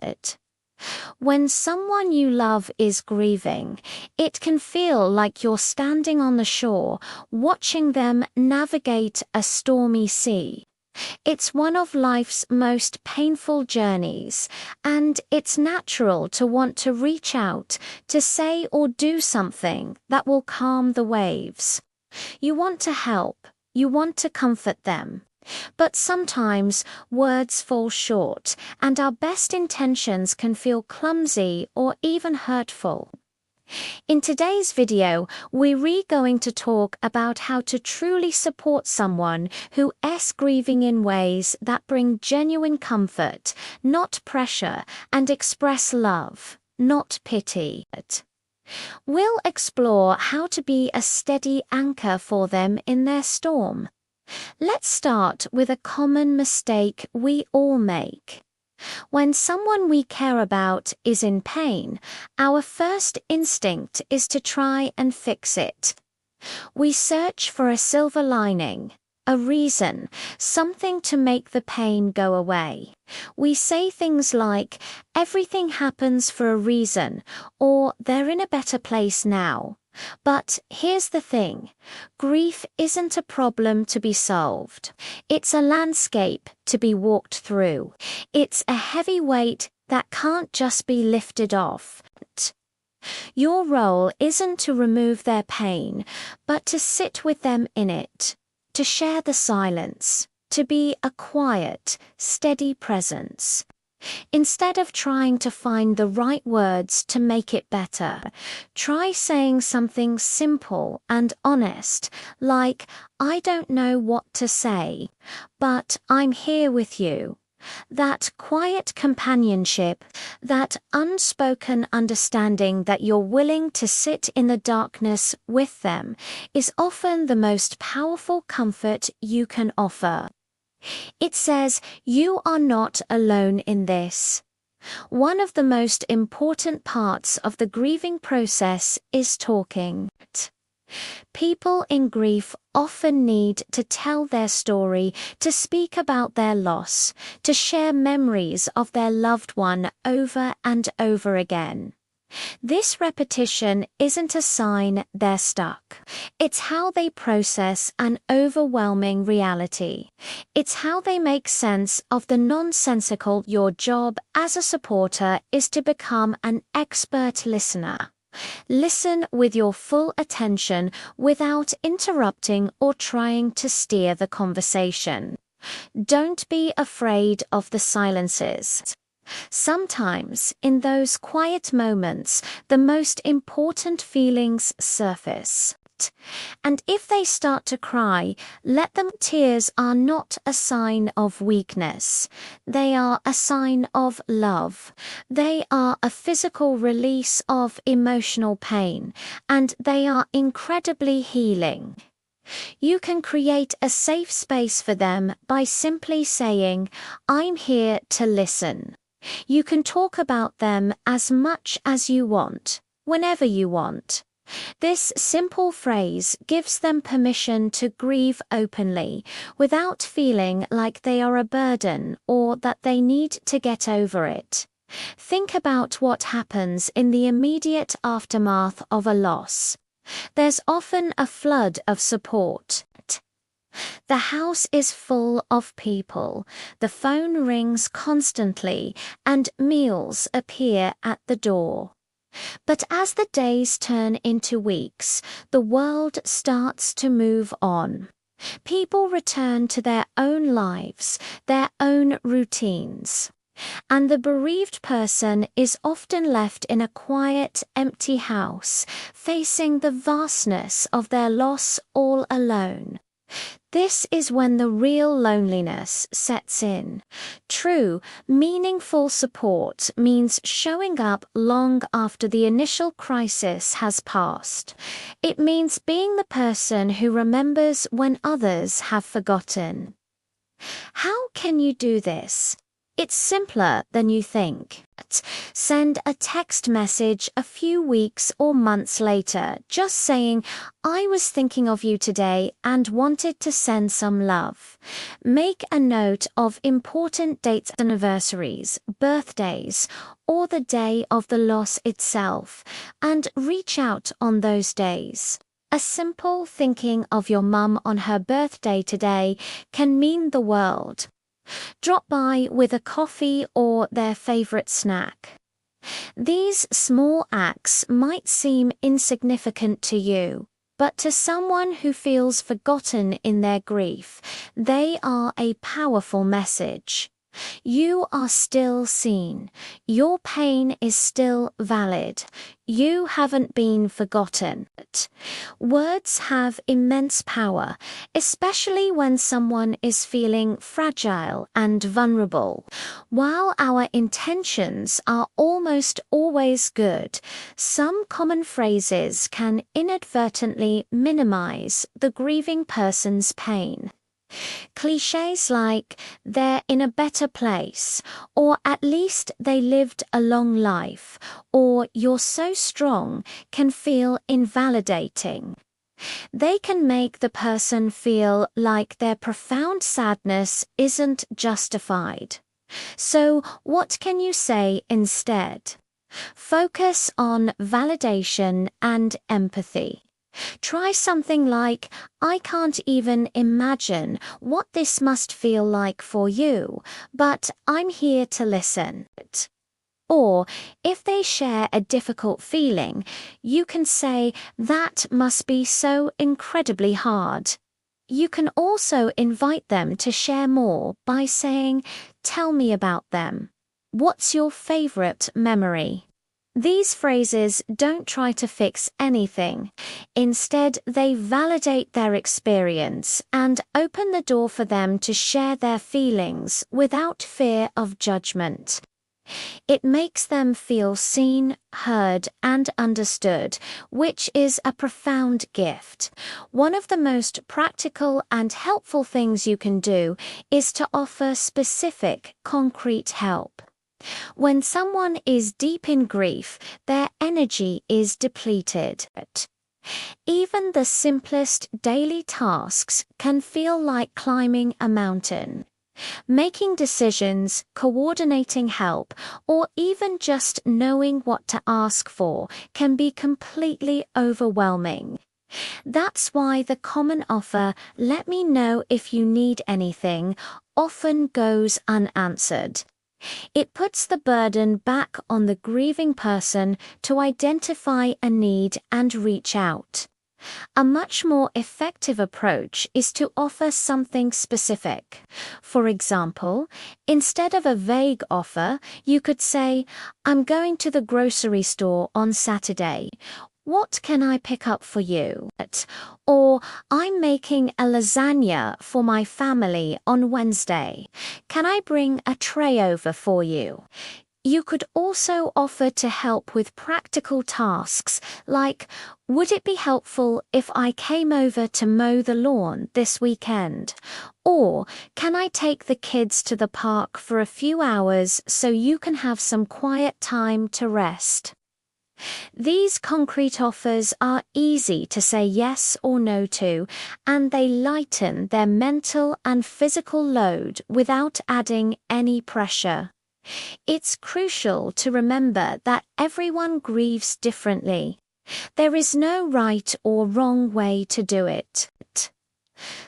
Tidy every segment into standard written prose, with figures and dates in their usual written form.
it. When someone you love is grieving, it can feel like you're standing on the shore, watching them navigate a stormy sea. It's one of life's most painful journeys, and it's natural to want to reach out, to say or do something that will calm the waves. You want to help, you want to comfort them. But sometimes words fall short, and our best intentions can feel clumsy or even hurtful. In today's video, we're going to talk about how to truly support someone who is grieving in ways that bring genuine comfort, not pressure, and express love, not pity. We'll explore how to be a steady anchor for them in their storm. Let's start with a common mistake we all make. When someone we care about is in pain, our first instinct is to try and fix it. We search for a silver lining, a reason, something to make the pain go away. We say things like, "Everything happens for a reason," or "They're in a better place now." But here's the thing, grief isn't a problem to be solved. It's a landscape to be walked through. It's a heavy weight that can't just be lifted off. Your role isn't to remove their pain, but to sit with them in it, to share the silence, to be a quiet, steady presence. Instead of trying to find the right words to make it better, try saying something simple and honest, like, "I don't know what to say, but I'm here with you." That quiet companionship, that unspoken understanding that you're willing to sit in the darkness with them, is often the most powerful comfort you can offer. It says, "You are not alone in this." One of the most important parts of the grieving process is talking. People in grief often need to tell their story, to speak about their loss, to share memories of their loved one over and over again. This repetition isn't a sign they're stuck. It's how they process an overwhelming reality. It's how they make sense of the nonsensical. Your job as a supporter is to become an expert listener. Listen with your full attention without interrupting or trying to steer the conversation. Don't be afraid of the silences. Sometimes, in those quiet moments, the most important feelings surface. And if they start to cry, let them. Tears are not a sign of weakness. They are a sign of love. They are a physical release of emotional pain, and they are incredibly healing. You can create a safe space for them by simply saying, "I'm here to listen." You can talk about them as much as you want, whenever you want. This simple phrase gives them permission to grieve openly, without feeling like they are a burden or that they need to get over it. Think about what happens in the immediate aftermath of a loss. There's often a flood of support. The house is full of people, the phone rings constantly, and meals appear at the door. But as the days turn into weeks, the world starts to move on. People return to their own lives, their own routines. And the bereaved person is often left in a quiet, empty house, facing the vastness of their loss all alone. This is when the real loneliness sets in. True, meaningful support means showing up long after the initial crisis has passed. It means being the person who remembers when others have forgotten. How can you do this? It's simpler than you think. Send a text message a few weeks or months later, just saying, "I was thinking of you today and wanted to send some love." Make a note of important dates, anniversaries, birthdays, or the day of the loss itself, and reach out on those days. A simple thinking of your mum on her birthday today can mean the world. Drop by with a coffee or their favorite snack. These small acts might seem insignificant to you, but to someone who feels forgotten in their grief, they are a powerful message. You are still seen. Your pain is still valid. You haven't been forgotten. Words have immense power, especially when someone is feeling fragile and vulnerable. While our intentions are almost always good, some common phrases can inadvertently minimize the grieving person's pain. Clichés like, "they're in a better place," or "at least they lived a long life," or "you're so strong," can feel invalidating. They can make the person feel like their profound sadness isn't justified. So, what can you say instead? Focus on validation and empathy. Try something like, "I can't even imagine what this must feel like for you, but I'm here to listen." Or, if they share a difficult feeling, you can say, "That must be so incredibly hard." You can also invite them to share more by saying, "Tell me about them. What's your favorite memory?" These phrases don't try to fix anything. Instead, they validate their experience and open the door for them to share their feelings without fear of judgment. It makes them feel seen, heard, and understood, which is a profound gift. One of the most practical and helpful things you can do is to offer specific, concrete help. When someone is deep in grief, their energy is depleted. Even the simplest daily tasks can feel like climbing a mountain. Making decisions, coordinating help, or even just knowing what to ask for can be completely overwhelming. That's why the common offer, "Let me know if you need anything," often goes unanswered. It puts the burden back on the grieving person to identify a need and reach out. A much more effective approach is to offer something specific. For example, instead of a vague offer, you could say, "I'm going to the grocery store on Saturday. What can I pick up for you?" Or, "I'm making a lasagna for my family on Wednesday. Can I bring a tray over for you?" You could also offer to help with practical tasks like, "Would it be helpful if I came over to mow the lawn this weekend?" Or, "Can I take the kids to the park for a few hours so you can have some quiet time to rest?" These concrete offers are easy to say yes or no to, and they lighten their mental and physical load without adding any pressure. It's crucial to remember that everyone grieves differently. There is no right or wrong way to do it.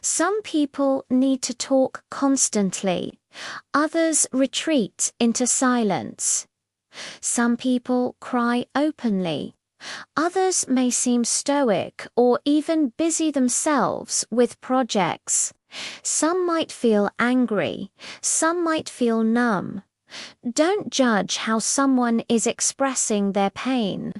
Some people need to talk constantly. Others retreat into silence. Some people cry openly. Others may seem stoic or even busy themselves with projects. Some might feel angry. Some might feel numb. Don't judge how someone is expressing their pain.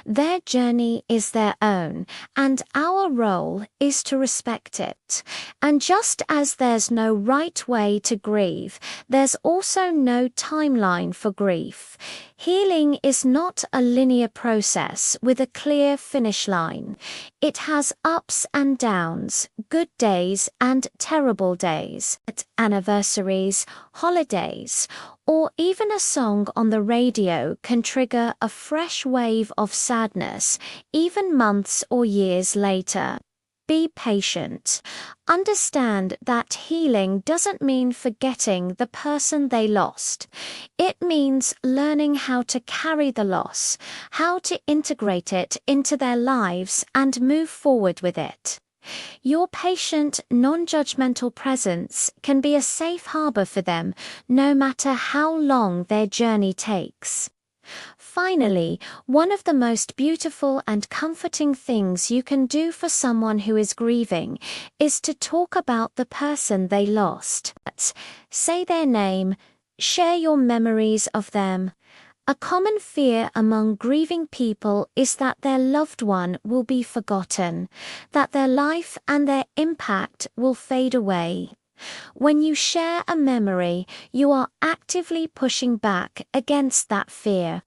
Their journey is their own, and our role is to respect it. And just as there's no right way to grieve, there's also no timeline for grief. Healing is not a linear process with a clear finish line. It has ups and downs, good days and terrible days, anniversaries, holidays. Or even a song on the radio can trigger a fresh wave of sadness, even months or years later. Be patient. Understand that healing doesn't mean forgetting the person they lost. It means learning how to carry the loss, how to integrate it into their lives and move forward with it. Your patient, non-judgmental presence can be a safe harbor for them, no matter how long their journey takes. Finally, one of the most beautiful and comforting things you can do for someone who is grieving is to talk about the person they lost. Say their name, share your memories of them. A common fear among grieving people is that their loved one will be forgotten, that their life and their impact will fade away. When you share a memory, you are actively pushing back against that fear.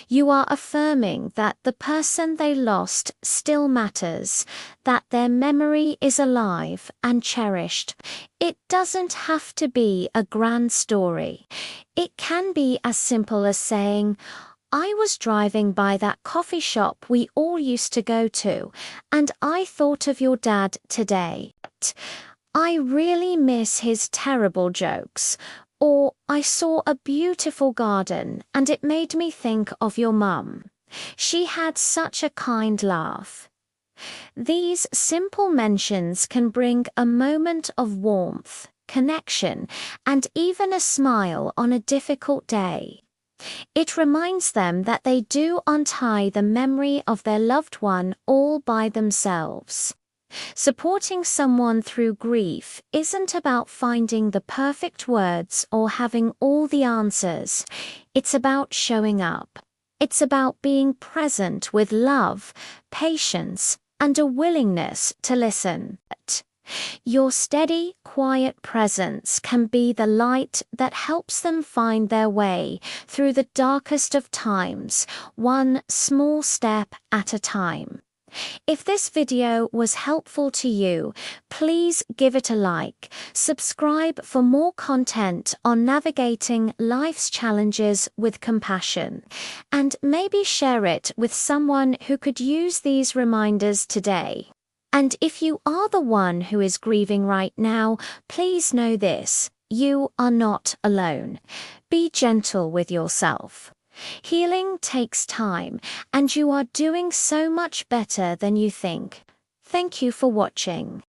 You are affirming that the person they lost still matters, that their memory is alive and cherished. It doesn't have to be a grand story. It can be as simple as saying, "I was driving by that coffee shop we all used to go to, and I thought of your dad today. I really miss his terrible jokes." Or, "I saw a beautiful garden and it made me think of your mum. She had such a kind laugh." These simple mentions can bring a moment of warmth, connection, and even a smile on a difficult day. It reminds them that they do untie the memory of their loved one all by themselves. Supporting someone through grief isn't about finding the perfect words or having all the answers. It's about showing up. It's about being present with love, patience, and a willingness to listen. Your steady, quiet presence can be the light that helps them find their way through the darkest of times, one small step at a time. If this video was helpful to you, please give it a like, subscribe for more content on navigating life's challenges with compassion, and maybe share it with someone who could use these reminders today. And if you are the one who is grieving right now, please know this: you are not alone. Be gentle with yourself. Healing takes time, and you are doing so much better than you think. Thank you for watching.